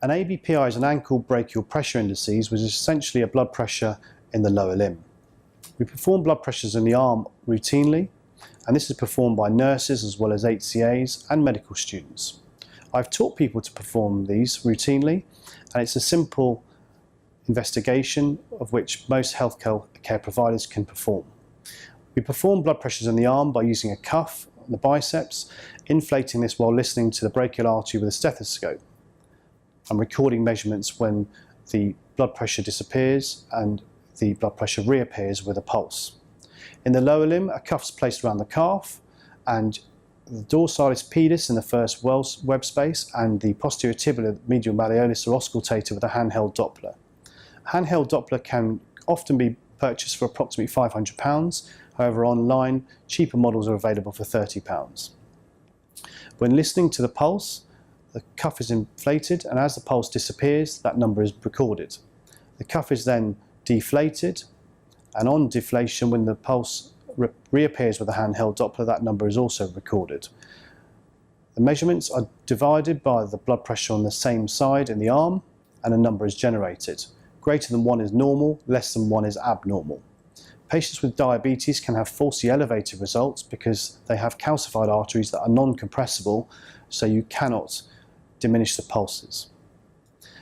An ABPI is an ankle brachial pressure indices, which is essentially a blood pressure in the lower limb. We perform blood pressures in the arm routinely, and this is performed by nurses as well as HCAs and medical students. I've taught people to perform these routinely, and it's a simple investigation of which most healthcare providers can perform. We perform blood pressures in the arm by using a cuff on the biceps, inflating this while listening to the brachial artery with a stethoscope, and recording measurements when the blood pressure disappears and the blood pressure reappears with a pulse. In the lower limb, a cuff is placed around the calf, and the dorsalis pedis in the first web space and the posterior tibial medial malleolus are auscultated with a handheld Doppler. A handheld Doppler can often be purchased for approximately £500. However, online, cheaper models are available for £30. When listening to the pulse, the cuff is inflated, and as the pulse disappears, that number is recorded. The cuff is then deflated, and on deflation, when the pulse reappears with a handheld Doppler, that number is also recorded. The measurements are divided by the blood pressure on the same side in the arm, and a number is generated. Greater than 1 is normal, less than 1 is abnormal. Patients with diabetes can have falsely elevated results because they have calcified arteries that are non-compressible, so you cannot diminish the pulses.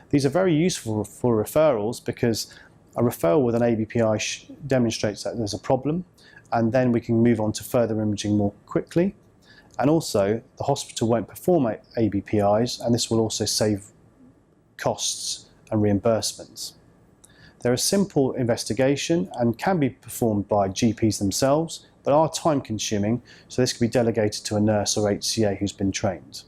These are very useful for referrals because a referral with an ABPI demonstrates that there's a problem, and then we can move on to further imaging more quickly. And also, the hospital won't perform ABPIs, and this will also save costs and reimbursements. They're a simple investigation and can be performed by GPs themselves, but are time consuming, so this can be delegated to a nurse or HCA who's been trained.